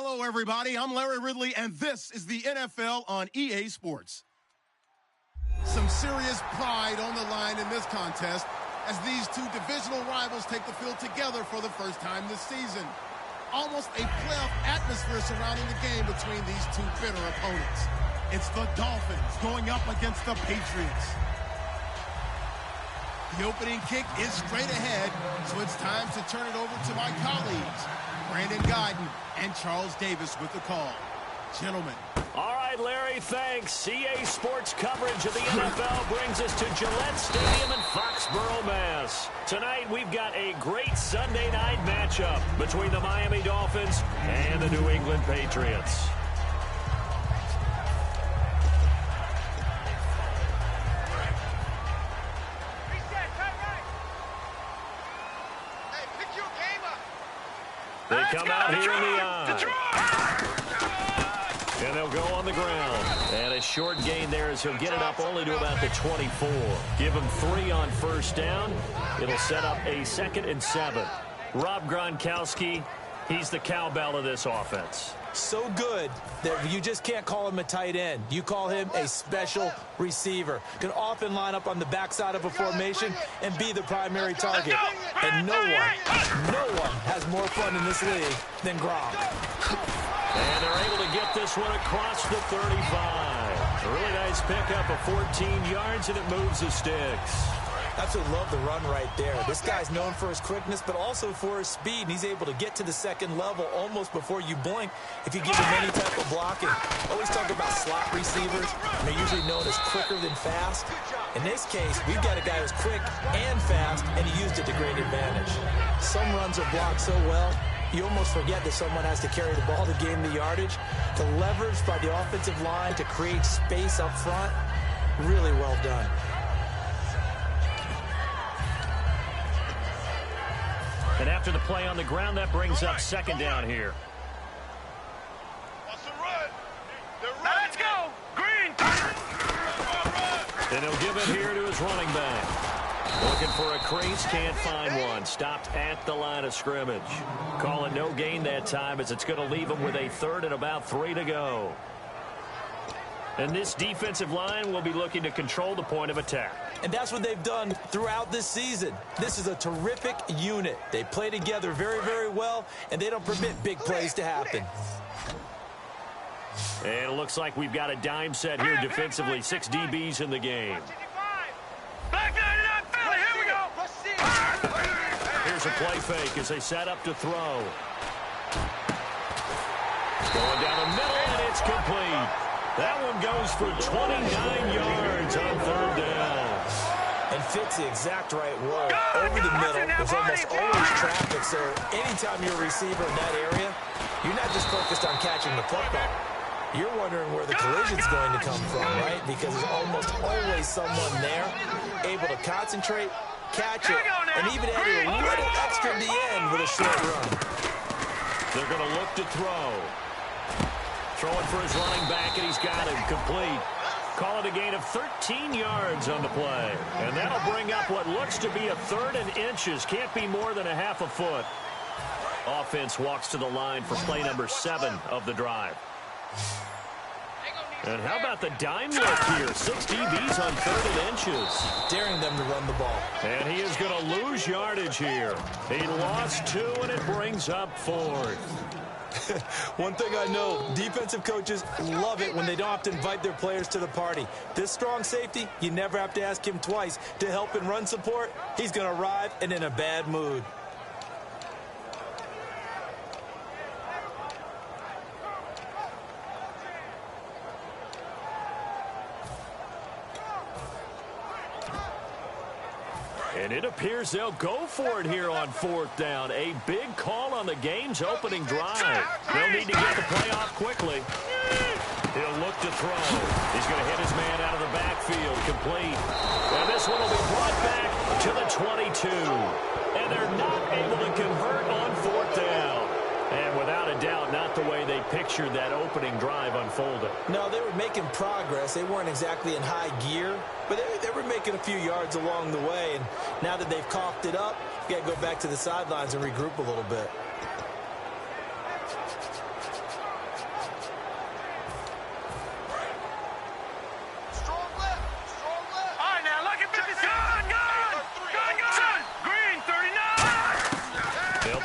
Hello, everybody. I'm Larry Ridley, and this is the NFL on EA Sports. Some serious pride on the line in this contest as these two divisional rivals take the field together for the first time this season. Almost a playoff atmosphere surrounding the game between these two bitter opponents. It's the Dolphins going up against the Patriots. The opening kick is straight ahead, so it's time to turn it over to my colleagues, Brandon Guyton and Charles Davis with the call. Gentlemen. All right, Larry, thanks. EA Sports coverage of the NFL brings us to Gillette Stadium in Foxborough, Mass. Tonight, we've got a great Sunday night matchup between the Miami Dolphins and the New England Patriots. They come out here in the eye. And they'll go on the ground. And a short gain there as he'll get it up only to about the 24. Give him 3 on first down. It'll set up a 2nd and 7. Rob Gronkowski, he's the cowbell of this offense. So good that you just can't call him a tight end. You call him a special receiver. Can often line up on the backside of a formation and be the primary target. And no one has more fun in this league than Gronk. And they're able to get this one across the 35. A really nice pickup of 14 yards, and it moves the sticks. Absolutely love the run right there. This guy's known for his quickness, but also for his speed. And he's able to get to the second level almost before you blink if you give him any type of blocking. Always talk about slot receivers. They're usually known as quicker than fast. In this case, we've got a guy who's quick and fast, and he used it to great advantage. Some runs are blocked so well, you almost forget that someone has to carry the ball to gain the yardage. The leverage by the offensive line to create space up front, really well done. And after the play on the ground, that brings up 2nd down here. Let's go! Green! And he'll give it here to his running back. Looking for a crease, can't find one. Stopped at the line of scrimmage. Calling no gain that time as it's going to leave him with a 3rd and about 3 to go. And this defensive line will be looking to control the point of attack. And that's what they've done throughout this season. This is a terrific unit. They play together very, very well, and they don't permit big plays to happen. And it looks like we've got a dime set here defensively. 6 DBs in the game. Back 99 Philly, here we go! Here's a play fake as they set up to throw. Going down the middle, and it's complete. That one goes for 29 yards on 3rd down. And fits the exact right word. Over the middle, there's almost always traffic, so anytime you're a receiver in that area, you're not just focused on catching the football. You're wondering where the collision's going to come from, right? Because there's almost always someone there able to concentrate, catch it, and even add a little extra at the end with a short run. They're going to look to throw. Throwing for his running back, and he's got him complete. Call it a gain of 13 yards on the play. And that'll bring up what looks to be a 3rd and inches. Can't be more than a half a foot. Offense walks to the line for play number 7 of the drive. And how about the dime look here? 6 DBs on 3rd and inches. Daring them to run the ball. And he is going to lose yardage here. He lost 2, and it brings up 4th. One thing I know, defensive coaches love it when they don't have to invite their players to the party. This strong safety, you never have to ask him twice to help in run support. He's going to arrive and in a bad mood. And it appears they'll go for it here on 4th down. A big call on the game's opening drive. They'll need to get the play off quickly. He'll look to throw. He's going to hit his man out of the backfield. Complete. And this one will be brought back to the 22. And they're not able to convert on 4th down. And without a doubt, not the way they pictured that opening drive unfolded. No, they were making progress. They weren't exactly in high gear, but they were making a few yards along the way. And now that they've coughed it up, you got to go back to the sidelines and regroup a little bit.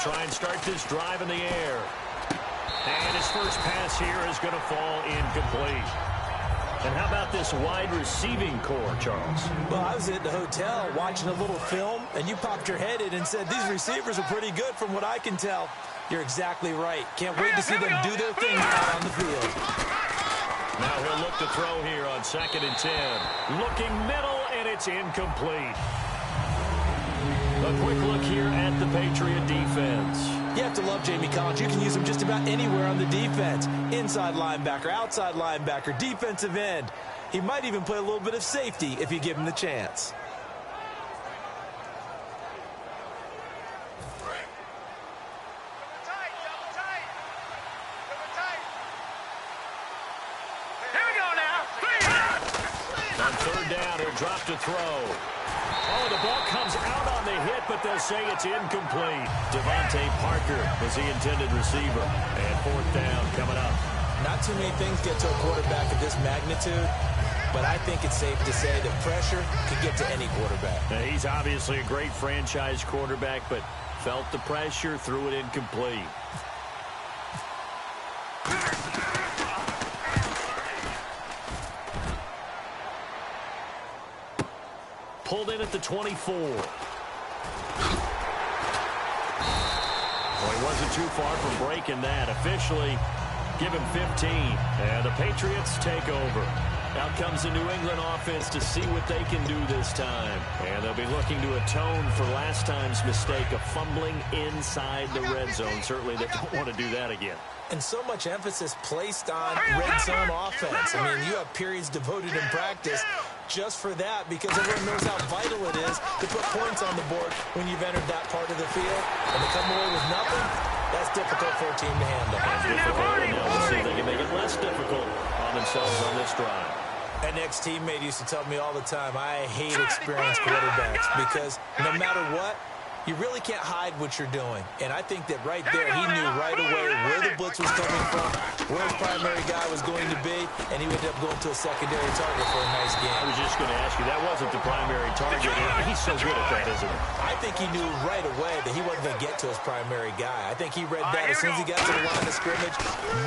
try and start this drive in the air. And his first pass here is going to fall incomplete. And how about this wide receiving core, Charles? Well, I was at the hotel watching a little film, and you popped your head in and said, these receivers are pretty good from what I can tell. You're exactly right. Can't wait to see them do their thing out on the field. Now he'll look to throw here on 2nd and 10. Looking middle, and it's incomplete. A quick look here at the Patriot defense. You have to love Jamie Collins. You can use him just about anywhere on the defense. Inside linebacker, outside linebacker, defensive end. He might even play a little bit of safety if you give him the chance. On 3rd down, he'll drop to throw. Oh, the ball comes out on the hit, but they'll say it's incomplete. Devontae Parker is the intended receiver. And 4th down coming up. Not too many things get to a quarterback of this magnitude, but I think it's safe to say that pressure can get to any quarterback. Now, he's obviously a great franchise quarterback, but felt the pressure, threw it incomplete. Pulled in at the 24. Well, he wasn't too far from breaking that. Officially, give him 15. And the Patriots take over. Out comes the New England offense to see what they can do this time. And they'll be looking to atone for last time's mistake of fumbling inside the red zone. Certainly they don't want to do that again. And so much emphasis placed on red zone offense. I mean, you have periods devoted in practice just for that because everyone knows how vital it is to put points on the board when you've entered that part of the field. And to come away with nothing, that's difficult for a team to handle. That's difficult, and now we'll see if they can make it less difficult on themselves on this drive. An ex-teammate used to tell me all the time, I hate experienced quarterbacks because no matter what, you really can't hide what you're doing. And I think that right there, he knew right away where the blitz was coming from, where his primary guy was going to be, and he would end up going to a secondary target for a nice game. I was just going to ask you, that wasn't the primary target. He's so good at that, isn't he? I think he knew right away that he wasn't going to get to his primary guy. I think he read that as soon as he got to the line of scrimmage,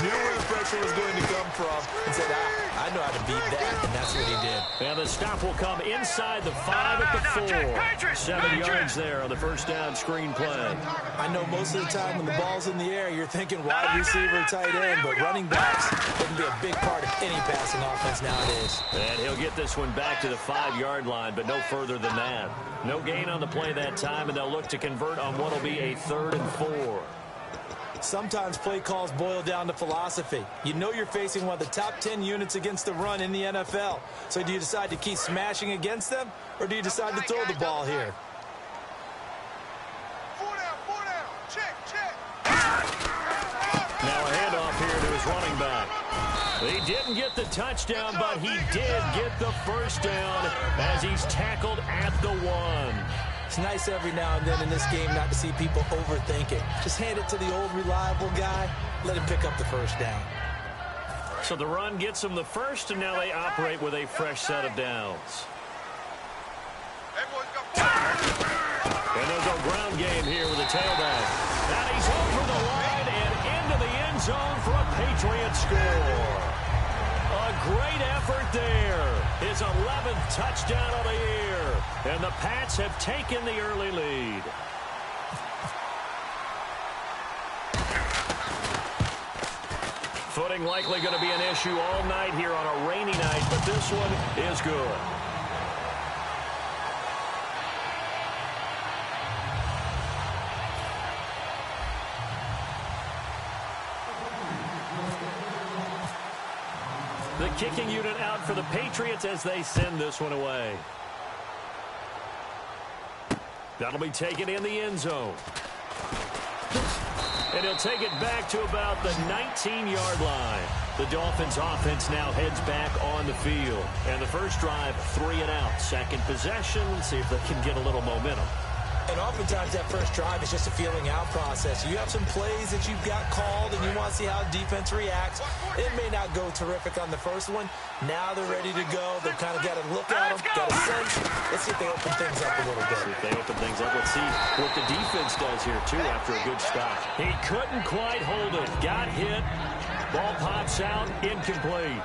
knew where the pressure was going to come from, and said, I know how to beat that, and that's what he did. And the stop will come inside the 5 at the 4. 7 yards there on the first down screen play. I know most of the time when the ball's in the air, you're thinking wide receiver, tight end, but running backs can be a big part of any passing offense nowadays. And he'll get this one back to the 5-yard line, but no further than that. No gain on the play that time, and they'll look to convert on what will be a 3rd and 4. Sometimes play calls boil down to philosophy. You know you're facing one of the top 10 units against the run in the NFL. So do you decide to keep smashing against them, or do you decide to throw the ball here? Now a handoff here to his running back. He didn't get the touchdown, but he did get the first down as he's tackled at the 1. It's nice every now and then in this game not to see people overthink it. Just hand it to the old reliable guy, let him pick up the first down. So the run gets them the first, and now they operate with a fresh set of downs. And they'll go ground game here with a tailback. And he's over the line and into the end zone for a Patriots score. A great effort there. His 11th touchdown of the year. And the Pats have taken the early lead. Footing likely going to be an issue all night here on a rainy night, but this one is good. The kicking unit out for the Patriots as they send this one away. That'll be taken in the end zone. And he'll take it back to about the 19-yard line. The Dolphins offense now heads back on the field. And the first drive, 3 and out. Second possession. Let's see if they can get a little momentum. And oftentimes that first drive is just a feeling out process. You have some plays that you've got called and you want to see how defense reacts. It may not go terrific on the first one. Now they're ready to go. They've kind of got to look at them, got a sense. Let's see if they open things up a little bit. See if they open things up. Let's see what the defense does here, too, after a good stop. He couldn't quite hold it. Got hit. Ball pops out. Incomplete.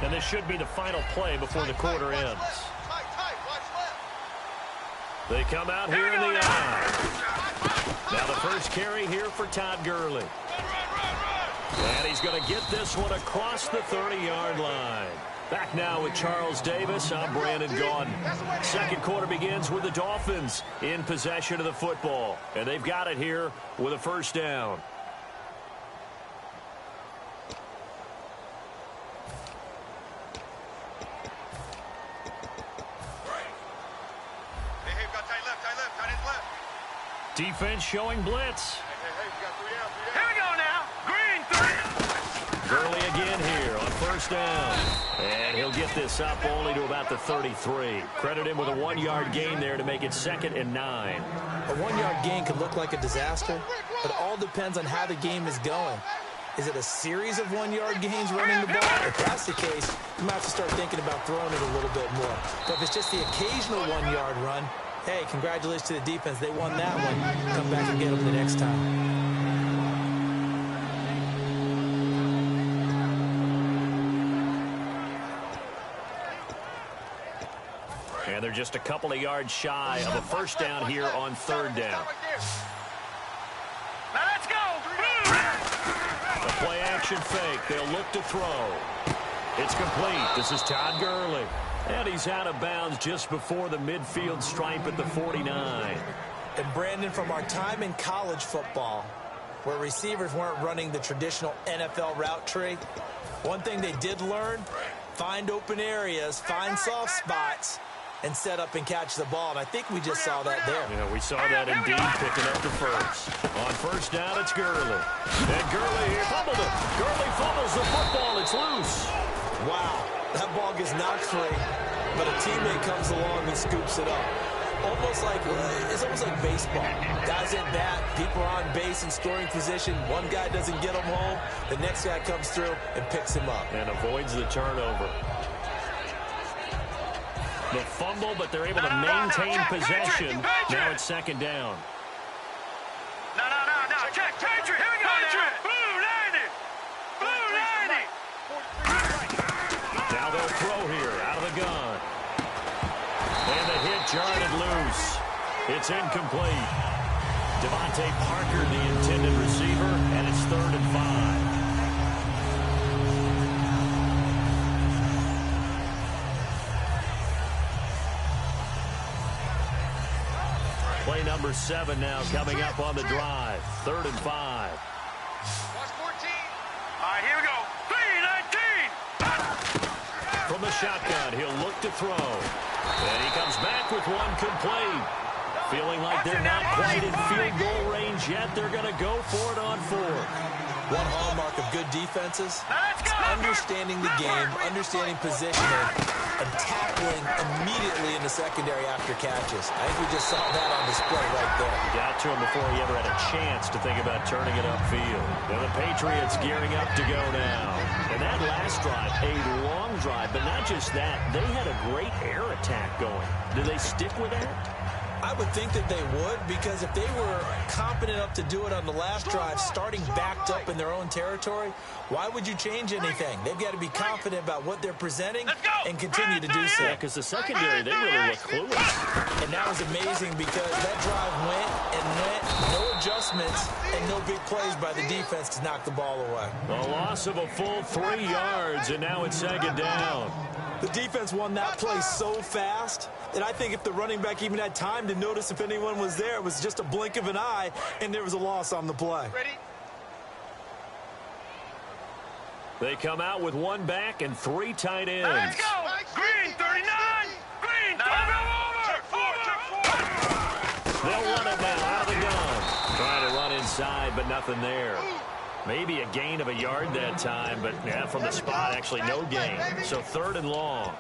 And this should be the final play before the quarter ends. They come out here in the eye. Now the first carry here for Todd Gurley. And he's going to get this one across the 30-yard line. Back now with Charles Davis. I'm Brandon Gaudin. Second quarter begins with the Dolphins in possession of the football. And they've got it here with a first down. Defense showing blitz. Here we go now. Green 3. Gurley again here on first down. And he'll get this up only to about the 33. Credit him with a 1-yard gain there to make it 2nd and 9. A 1-yard gain could look like a disaster, but it all depends on how the game is going. Is it a series of 1-yard gains running the ball? If that's the case, you might have to start thinking about throwing it a little bit more. But if it's just the occasional 1-yard run, hey, congratulations to the defense. They won that one. Come back and get them the next time. And they're just a couple of yards shy of a first down here on third down. Now let's go. A play-action fake. They'll look to throw. It's complete. This is Todd Gurley. And he's out of bounds just before the midfield stripe at the 49. And Brandon, from our time in college football, where receivers weren't running the traditional NFL route tree, one thing they did learn, find open areas, find soft spots, and set up and catch the ball. And I think we just saw that there. Yeah, we saw that indeed, picking up the first. On first down, it's Gurley. And Gurley here fumbled it. Gurley fumbles the football. It's loose. Wow, that ball gets knocked free, but a teammate comes along and scoops it up. It's almost like baseball. Guys at bat, people are on base in scoring position. One guy doesn't get him home. The next guy comes through and picks him up. And avoids the turnover. The fumble, but they're able to maintain possession. Now it's second down. No. Check. Patriot. Here we go. Patriot. Blue 90. Blue 90. Now they'll throw here out of the gun. And the hit jarred loose. It's incomplete. Devontae Parker, the intended receiver, and it's 3rd and 5. Play number 7 now coming up on the drive. 3rd and 5. Watch 14. All right, here we go. 3-19. From the shotgun, he'll look to throw. And he comes back with one complete. Feeling like they're not quite in field goal range yet. They're going to go for it on 4th. One hallmark of good defenses is understanding the game, understanding positioning, and tackling immediately in the secondary after catches. I think we just saw that on display right there. Got to him before he ever had a chance to think about turning it upfield. And the Patriots gearing up to go now. And that last drive, a long drive, but not just that. They had a great air attack going. Do they stick with that? I would think that they would, because if they were competent enough to do it on the last drive, starting backed up in their own territory, why would you change anything? They've got to be confident about what they're presenting and continue to do so. Yeah, because the secondary, they really look clueless. And that was amazing because that drive went, no adjustments, and no big plays by the defense to knock the ball away. A loss of a full 3 yards, and now it's 2nd down. The defense won that play so fast that I think if the running back even had time to notice if anyone was there, it was just a blink of an eye, and there was a loss on the play. Ready? They come out with 1 back and 3 tight ends. Let's go. Green 39. Green. Check 4. They'll run it now out of the gun. Trying to run inside, but nothing there. Maybe a gain of a yard that time, but yeah, from the spot, actually no gain. So 3rd and long.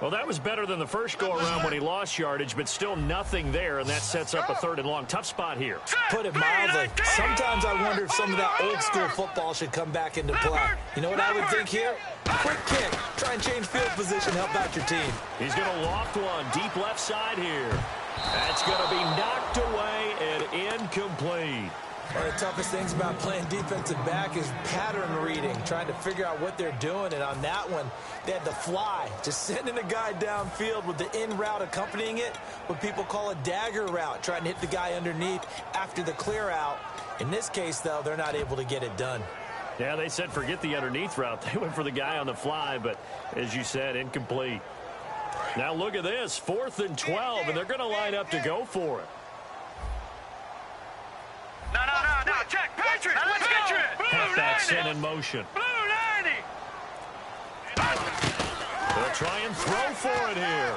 Well, that was better than the first go-around when he lost yardage, but still nothing there, and that sets up a 3rd and long. Tough spot here. Put it mildly. Sometimes I wonder if some of that old-school football should come back into play. You know what I would think here? Quick kick. Try and change field position, help out your team. He's going to loft one deep left side here. That's going to be knocked away and incomplete. One of the toughest things about playing defensive back is pattern reading, trying to figure out what they're doing. And on that one, they had to fly, just sending a guy downfield with the in route accompanying it, what people call a dagger route, trying to hit the guy underneath after the clear out. In this case, though, they're not able to get it done. Yeah, they said forget the underneath route. They went for the guy on the fly, but as you said, incomplete. Now look at this, 4th and 12, and they're going to line up to go for it. No. Check. Patriots. Let's get you it. Halfback sent in motion. Blue 90. They'll try and throw for it here.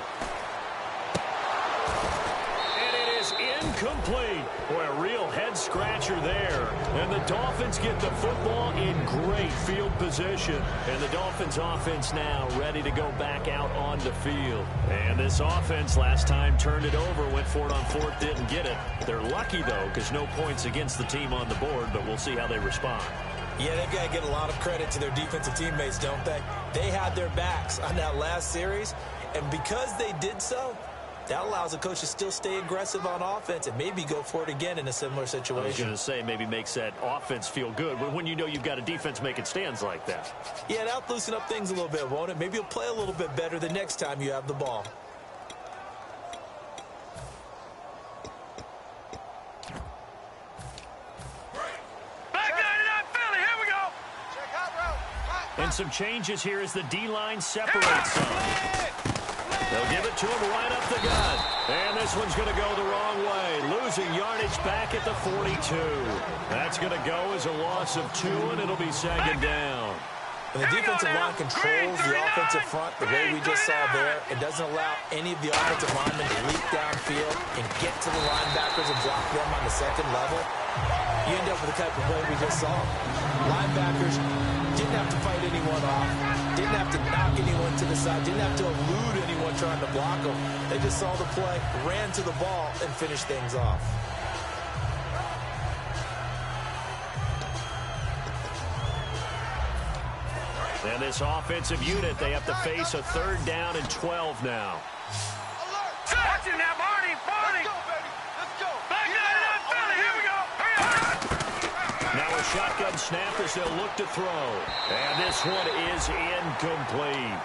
And it is incomplete. Boy, a real head-scratcher there. And the Dolphins get the football in great field position. And the Dolphins offense now ready to go back out on the field. And this offense last time turned it over, went for it on 4th, didn't get it. They're lucky, though, because no points against the team on the board, but we'll see how they respond. Yeah, they've got to give a lot of credit to their defensive teammates, don't they? They had their backs on that last series, and because they did so, that allows the coach to still stay aggressive on offense and maybe go for it again in a similar situation. I was going to say maybe makes that offense feel good, but when you know you've got a defense making stands like that. Yeah, that'll loosen up things a little bit, won't it? Maybe you'll play a little bit better the next time you have the ball. And some changes here as the D-line separates some. They'll give it to him right up the gut. And this one's going to go the wrong way. Losing yardage back at the 42. That's going to go as a loss of 2, and it'll be 2nd down. And the defensive line controls the offensive front the way we just saw there. It doesn't allow any of the offensive linemen to leap downfield and get to the linebackers and block them on the 2nd level. You end up with the type of play we just saw. Linebackers didn't have to fight anyone off, didn't have to knock anyone to the side, didn't have to elude anyone trying to block them. They just saw the play, ran to the ball, and finished things off. And this offensive unit, they have to face a 3rd down and 12 now. Watch it now, Barney. Let's go, baby. Let's go. Back up, Philly. Here we go. Now a shotgun snap as they'll look to throw. And this one is incomplete.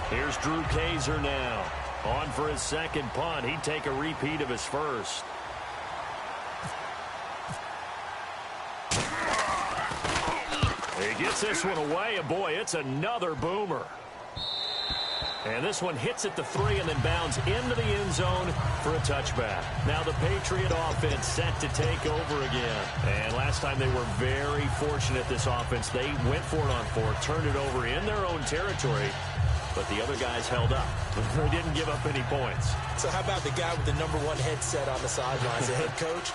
Here's Drew Kaiser now. On for his 2nd punt. He'd take a repeat of his first. He gets this one away, and boy, it's another boomer. And this one hits at the 3 and then bounds into the end zone for a touchback. Now the Patriot offense set to take over again. And last time they were very fortunate, this offense. They went for it on 4, turned it over in their own territory. But the other guys held up. They didn't give up any points. So how about the guy with the #1 headset on the sidelines, the head coach?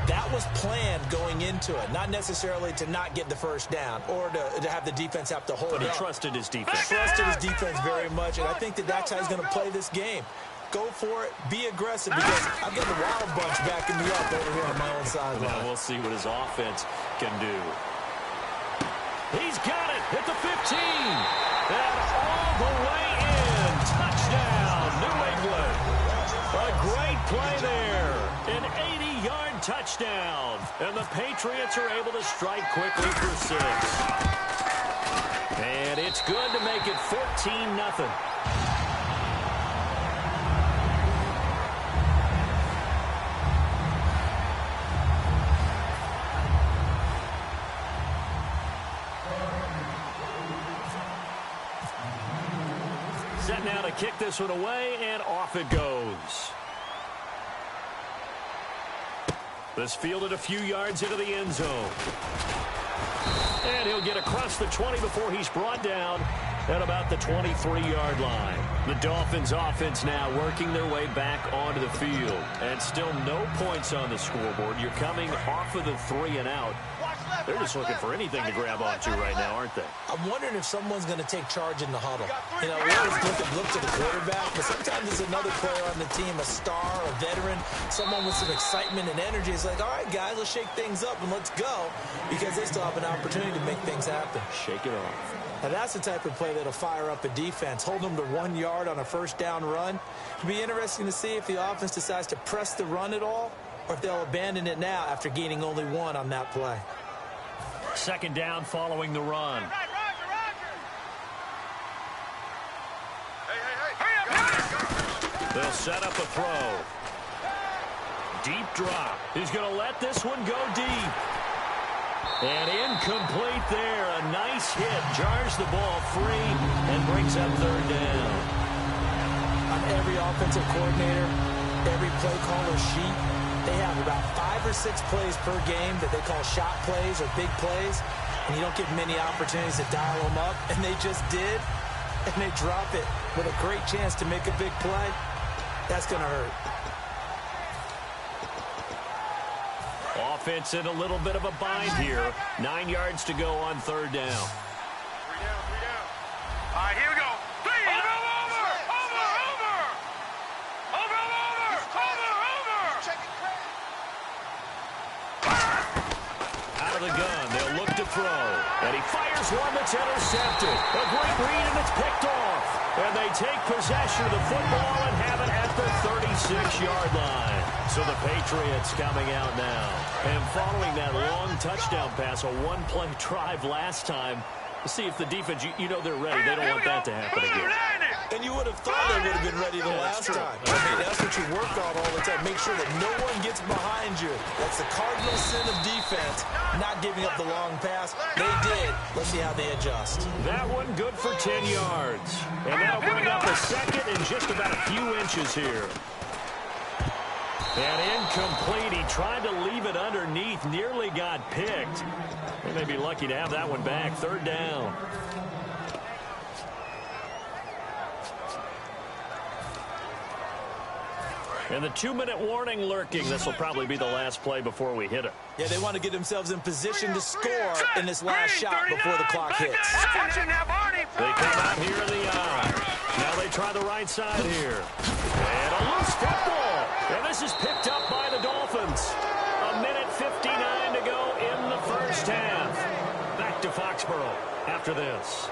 That was planned going into it, not necessarily to not get the first down or to have the defense have to hold it. But he trusted his defense. Trusted his defense very much, and I think that's how he's going to play this game. Go for it, be aggressive, because I've got the wild bunch backing me up over here on my own sideline. Now we'll see what his offense can do. He's got it at the 15. And all the way in. Touchdown, New England. A great play there. An 80-yard touchdown. And the Patriots are able to strike quickly for 6. And it's good to make it 14-0. Set now to kick this one away, and off it goes. This fielded a few yards into the end zone. And he'll get across the 20 before he's brought down at about the 23-yard line. The Dolphins offense now working their way back onto the field. And still no points on the scoreboard. You're coming off of the 3 and out. They're just looking for anything to grab onto right now, aren't they? I'm wondering if someone's going to take charge in the huddle. You know, we always look to the quarterback, but sometimes there's another player on the team, a star, a veteran, someone with some excitement and energy. It's like, all right, guys, let's shake things up and let's go, because they still have an opportunity to make things happen. Shake it off. Now, that's the type of play that'll fire up a defense, hold them to 1 yard on a first down run. It'll be interesting to see if the offense decides to press the run at all, or if they'll abandon it now after gaining only 1 on that play. Second down following the run. They'll set up a throw. Deep drop. He's going to let this one go deep. And incomplete there. A nice hit. Jars the ball free and brings up third down. On every offensive coordinator, every play caller sheet, they have about 5 or 6 plays per game that they call shot plays or big plays, and you don't get many opportunities to dial them up, and they just did, and they drop it with a great chance to make a big play. That's going to hurt. Offense in a little bit of a bind here. 9 yards to go on third down. 3 down. All right, here we go. Out of the gun, they'll look to throw. And he fires one that's intercepted. A great read, and it's picked off. And they take possession of the football and have it at the 36-yard line. So the Patriots coming out now. And following that long touchdown pass, a one-play drive last time, to see if the defense, you know they're ready. They don't want that to happen again. And you would have thought they would have been ready the last time. I mean, that's what you work on all the time. Make sure that no one gets behind you. That's the cardinal sin of defense, not giving up the long pass. They did. Let's see how they adjust. That one good for 10 yards. And that'll bring up a second in just about a few inches here. And incomplete. He tried to leave it underneath. Nearly got picked. They may be lucky to have that one back. Third down. And the 2-minute warning lurking. This will probably be the last play before we hit it. Yeah, they want to get themselves in position to score in this last shot before the clock hits. They come out here in the eye. Now they try the right side here. And a loose football. And this is picked up by the Dolphins. A minute 59 to go in the first half. Back to Foxborough after this.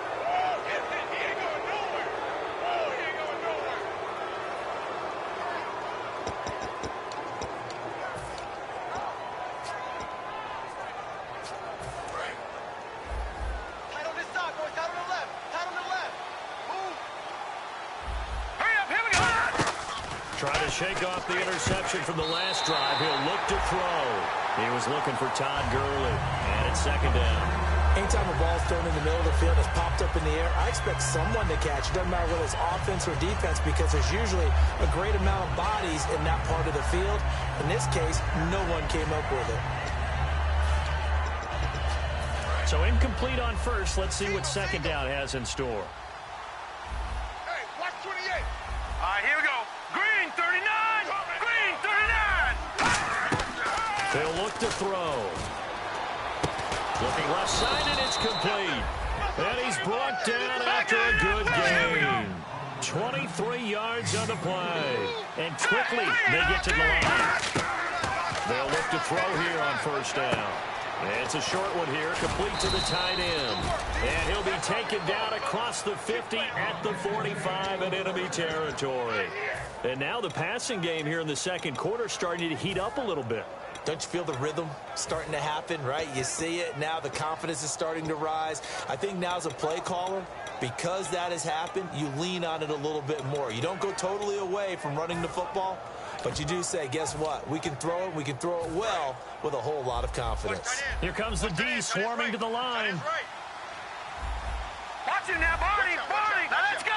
Try to shake off the interception from the last drive. He'll look to throw. He was looking for Todd Gurley. And it's second down. Anytime a ball's thrown in the middle of the field, it's popped up in the air, I expect someone to catch. It doesn't matter whether it's offense or defense, because there's usually a great amount of bodies in that part of the field. In this case, no one came up with it. So incomplete on first. Let's see what second down has in store. Hey, watch 28. All right, here we go. Green 39. Green 39. They'll look to throw. Looking left side, and it's complete. And he's brought down after a good gain. 23 yards on the play. And quickly, they get to the line. They'll look to throw here on first down. It's a short one here, complete to the tight end. And he'll be taken down across the 50 at the 45 in enemy territory. And now the passing game here in the second quarter starting to heat up a little bit. Don't you feel the rhythm starting to happen, right? You see it. Now the confidence is starting to rise. I think now as a play caller, because that has happened, you lean on it a little bit more. You don't go totally away from running the football, but you do say, guess what? We can throw it. We can throw it well with a whole lot of confidence. Here comes the D swarming to the line. Watch him now, Barney. Barney. Now let's go.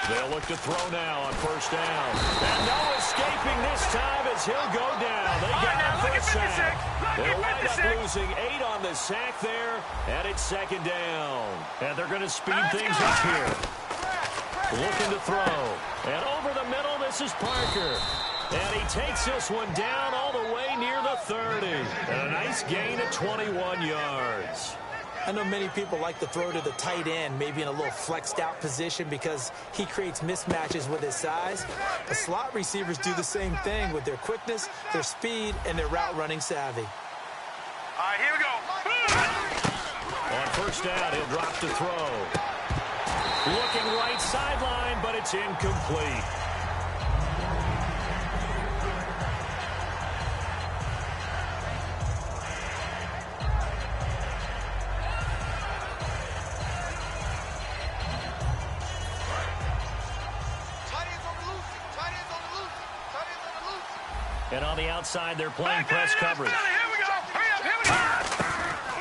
They'll look to throw now on first down. And no escaping this time as he'll go down. They get their first sack. They'll wind up losing 8 on the sack there, and it's second down. And they're going to speed things up here. Looking to throw. And over the middle, this is Parker. And he takes this one down all the way near the 30. And a nice gain of 21 yards. I know many people like to throw to the tight end, maybe in a little flexed out position because he creates mismatches with his size. The slot receivers do the same thing with their quickness, their speed, and their route running savvy. All right, here we go. On first down, he'll drop to throw. Looking right sideline, but it's incomplete. And on the outside, they're playing press coverage. Here we go. Here we go.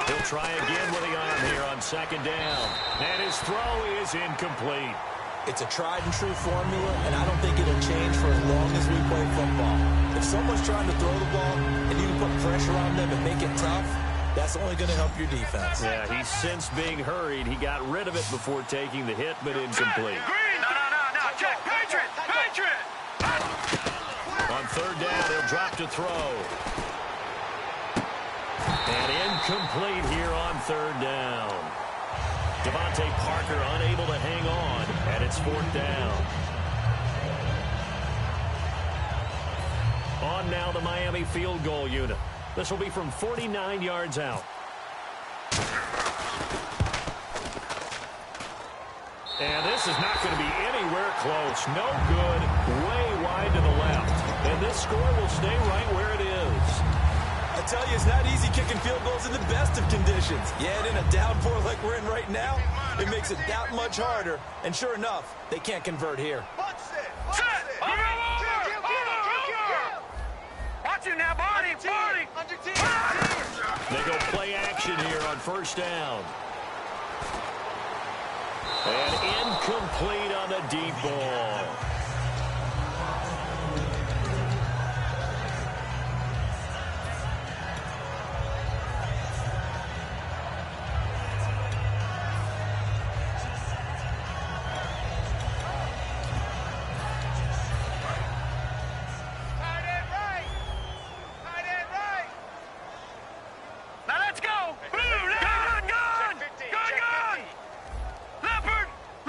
He'll try again with the arm here on second down. And his throw is incomplete. It's a tried-and-true formula, and I don't think it'll change for as long as we play football. If someone's trying to throw the ball and you can put pressure on them and make it tough, that's only going to help your defense. Yeah, he's since being hurried. He got rid of it before taking the hit, but incomplete. Green. No. Check. Patriot. On third down, he'll drop to throw. And incomplete here on third down. Devontae Parker unable to hang on, and it's fourth down. On now the Miami field goal unit. This will be from 49 yards out. And this is not going to be anywhere close. No good. Way wide to the left. And this score will stay right where it is. I tell you, it's not easy kicking field goals in the best of conditions. Yet in a downpour like we're in right now, it makes it that much harder. And sure enough, they can't convert here. Watch it now, Barney. They go play action here on first down. And incomplete on the deep ball.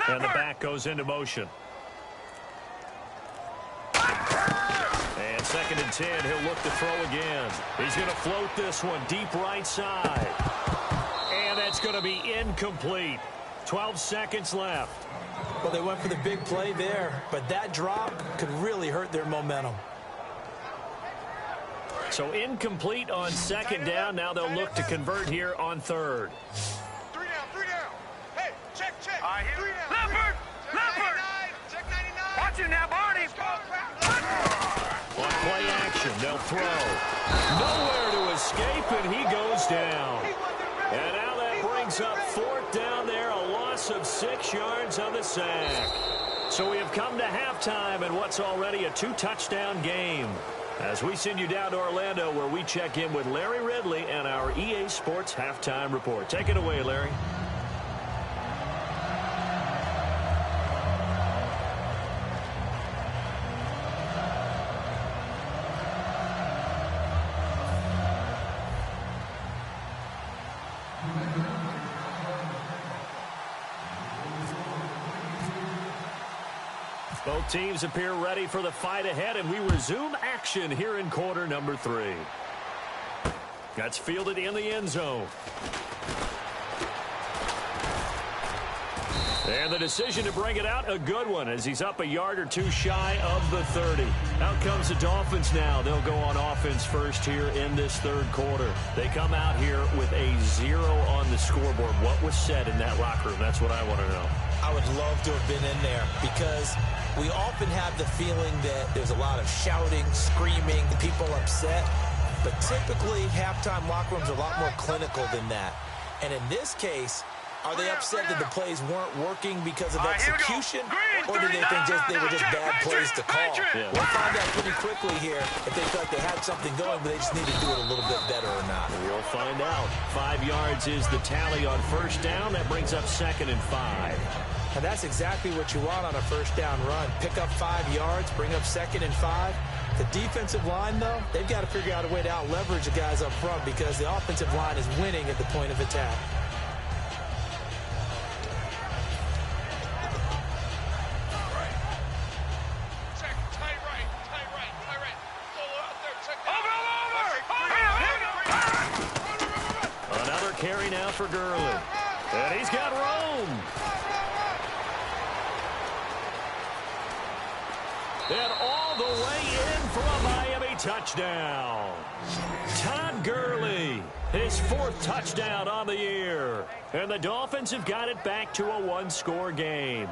And the back goes into motion. And second and 10, he'll look to throw again. He's going to float this one deep right side. And that's going to be incomplete. 12 seconds left. Well, they went for the big play there, but that drop could really hurt their momentum. So incomplete on second down. Now they'll look to convert here on third. Three down. Hey, check. Leopard. Check 99. Watch it now, Barney. On play action, they'll throw. Nowhere to escape, and he goes down. And now that brings up fourth down there, a loss of 6 yards on the sack. So we have come to halftime in what's already a 2-touchdown game. As we send you down to Orlando, where we check in with Larry Ridley and our EA Sports Halftime Report. Take it away, Larry. Both teams appear ready for the fight ahead, and we resume action here in quarter number 3. That's fielded in the end zone. And the decision to bring it out, a good one, as he's up a yard or two shy of the 30. Out comes the Dolphins now. They'll go on offense first here in this third quarter. They come out here with a 0 on the scoreboard. What was said in that locker room? That's what I want to know. I would love to have been in there because we often have the feeling that there's a lot of shouting, screaming, people upset. But typically, halftime locker rooms are a lot more clinical than that. And in this case, Are they upset that the plays weren't working because of execution, or do they think they were just bad plays to call? Yeah. We'll find out pretty quickly here if they felt like they had something going, but they just need to do it a little bit better or not. We'll find out. 5 yards is the tally on first down. That brings up 2nd and 5. And that's exactly what you want on a first down run. Pick up 5 yards, bring up 2nd and 5. The defensive line, though, they've got to figure out a way to out-leverage the guys up front because the offensive line is winning at the point of attack. Another carry now for Gurley. And he's got room. And all the way in for a Miami touchdown. Todd Gurley, his 4th touchdown on the year. And the Dolphins have got it back to a 1-score game.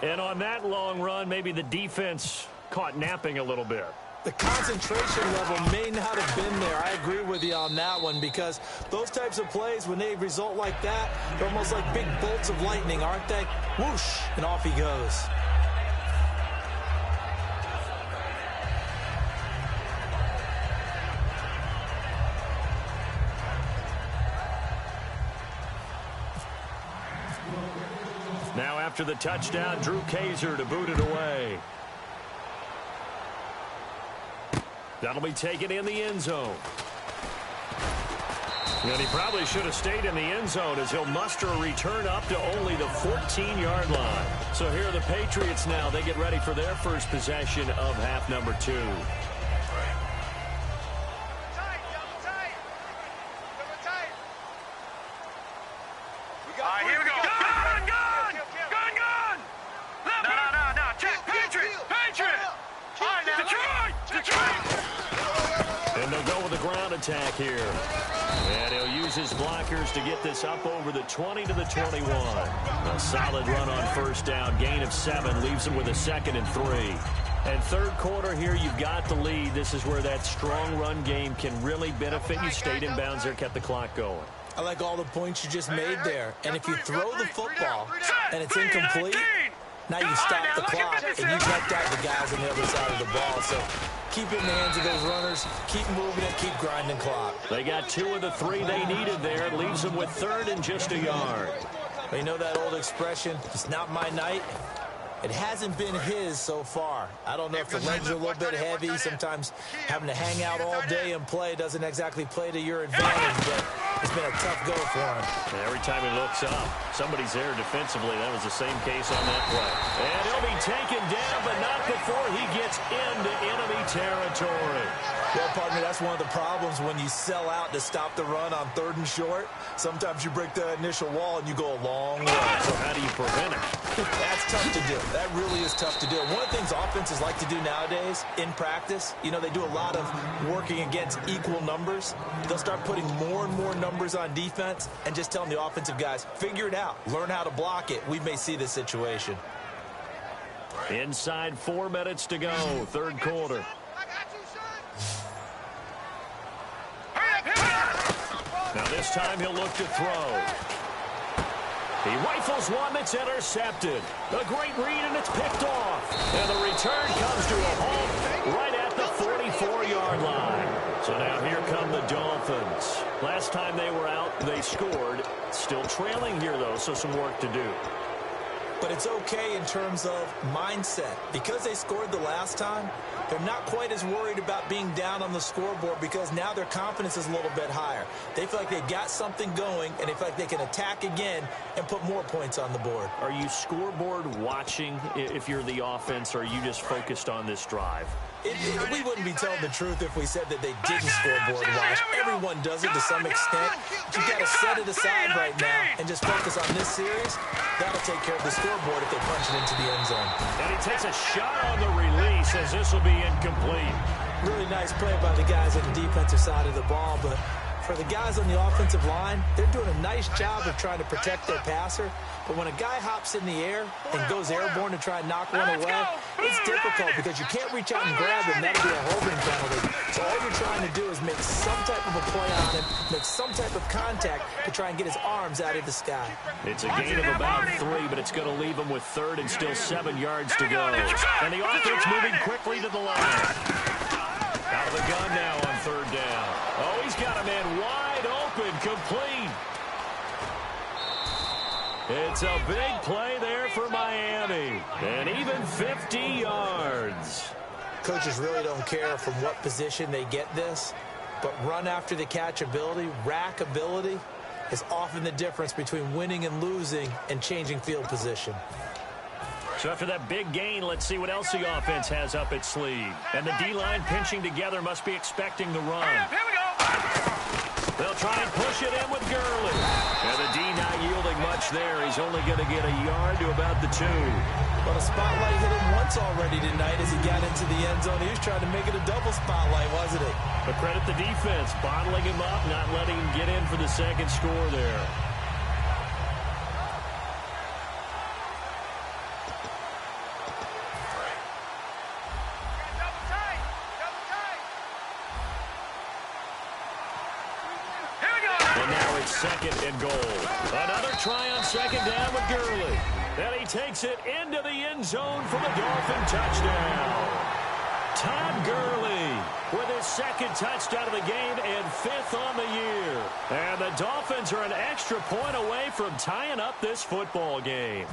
And on that long run, maybe the defense caught napping a little bit. The concentration level may not have been there. I agree with you on that one because those types of plays, when they result like that, they're almost like big bolts of lightning, aren't they? Whoosh, and off he goes. Now after the touchdown, Drew Kaiser to boot it away. That'll be taken in the end zone. And he probably should have stayed in the end zone as he'll muster a return up to only the 14-yard line. So here are the Patriots now. They get ready for their first possession of half number 2. Here we go. Gun! No. Check. Patriots! Detroit! And they'll go with a ground attack here. And he'll use his blockers to get this up over the 20 to the 21. A solid run on first down. Gain of 7 leaves him with a 2nd and 3. And third quarter here, you've got the lead. This is where that strong run game can really benefit you. Stayed in bounds there, kept the clock going. I like all the points you just made there. And if you throw the football and it's incomplete, now you stop the clock and you cut out the guys on the other side of the ball. So keep it in the hands of those runners. Keep moving it. Keep grinding clock. They got 2 of the 3 they needed there. It leaves them with 3rd and just a yard. You know that old expression, it's not my night? It hasn't been his so far. I don't know if the legs are a little bit heavy. Sometimes having to hang out all day and play doesn't exactly play to your advantage, but it's been a tough go for him. And every time he looks up, somebody's there defensively. That was the same case on that play. And he'll be taken down, but not before he gets into enemy territory. Well, partner, that's one of the problems when you sell out to stop the run on 3rd and short. Sometimes you break the initial wall and you go a long way. So how do you prevent it? That's tough to do. That really is tough to do. One of the things offenses like to do nowadays in practice, they do a lot of working against equal numbers. They'll start putting more and more numbers on defense and just telling the offensive guys, figure it out. Learn how to block it. We may see this situation. Inside 4 minutes to go, third quarter. Now this time he'll look to throw. He rifles one that's intercepted. A great read, and it's picked off. And the return comes to a halt right at the 44-yard line. So now here come the Dolphins. Last time they were out, they scored. Still trailing here, though, so some work to do. But it's okay in terms of mindset. Because they scored the last time, they're not quite as worried about being down on the scoreboard because now their confidence is a little bit higher. They feel like they've got something going, and they feel like they can attack again and put more points on the board. Are you scoreboard watching if you're the offense, or are you just focused on this drive? We wouldn't be telling the truth if we said that they didn't scoreboard watch. Everyone does it to some extent. You've got to set it aside right now and just focus on this series. That'll take care of the scoreboard if they punch it into the end zone. And he takes a shot on the release as this will be incomplete. Really nice play by the guys at the defensive side of the ball, but For the guys on the offensive line, they're doing a nice job of trying to protect their passer. But when a guy hops in the air and goes airborne to try and knock one away, it's difficult because you can't reach out and grab him. That'll be a holding penalty. So all you're trying to do is make some type of a play on him, make some type of contact to try and get his arms out of the sky. It's a gain of about 3, but it's going to leave him with 3rd and still 7 yards to go. And the offense moving quickly to the line. Out of the gun now on 3rd down. Oh, he's got a man wide open, complete. It's a big play there for Miami. And even 50 yards. Coaches really don't care from what position they get this, but run after the catch ability, rack ability, is often the difference between winning and losing and changing field position. So after that big gain, let's see what else the offense has up its sleeve. And the D-line pinching together must be expecting the run. Here we go. They'll try and push it in with Gurley. And the D not yielding much there. He's only going to get a yard to about the 2. Well, the spotlight hit him once already tonight as he got into the end zone. He was trying to make it a double spotlight, wasn't he? But credit the defense, bottling him up, not letting him get in for the second score there. And now it's 2nd and goal. Another try on 2nd down with Gurley. And he takes it into the end zone for the Dolphin touchdown. Todd Gurley with his 2nd touchdown of the game and 5th on the year. And the Dolphins are an extra point away from tying up this football game.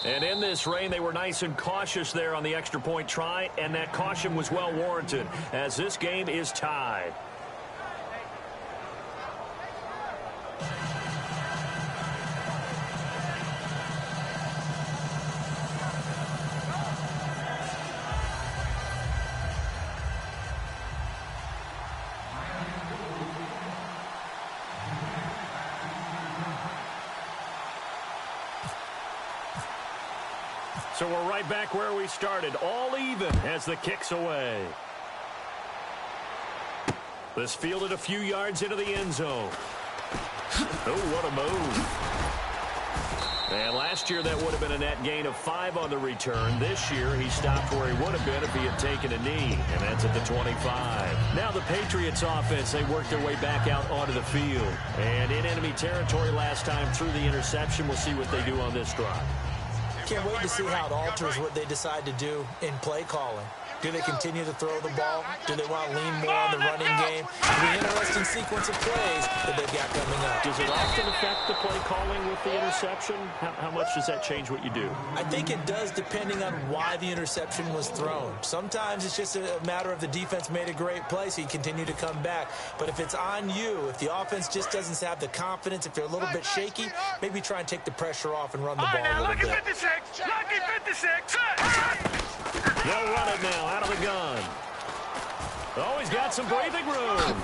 And in this rain, they were nice and cautious there on the extra point try, and that caution was well warranted as this game is tied. So we're right back where we started, all even as the kick's away. This fielded a few yards into the end zone. Oh, what a move. And last year that would have been a net gain of 5 on the return. This year he stopped where he would have been if he had taken a knee, and that's at the 25. Now the Patriots offense, they worked their way back out onto the field. And in enemy territory last time through the interception. We'll see what they do on this drive. Can't wait to see how it alters what they decide to do in play calling. Do they continue to throw the ball? Do they want to lean more on the running game? It'll be an interesting sequence of plays that they've got coming up. Does it often affect the play calling with the interception? How much does that change what you do? I think it does depending on why the interception was thrown. Sometimes it's just a matter of the defense made a great play, so you continue to come back. But if it's on you, if the offense just doesn't have the confidence, if they're a little bit shaky, maybe try and take the pressure off and run the ball a little bit. Lucky 56. Lucky 56. They'll run it now out of the gun. Oh, he's got some breathing room.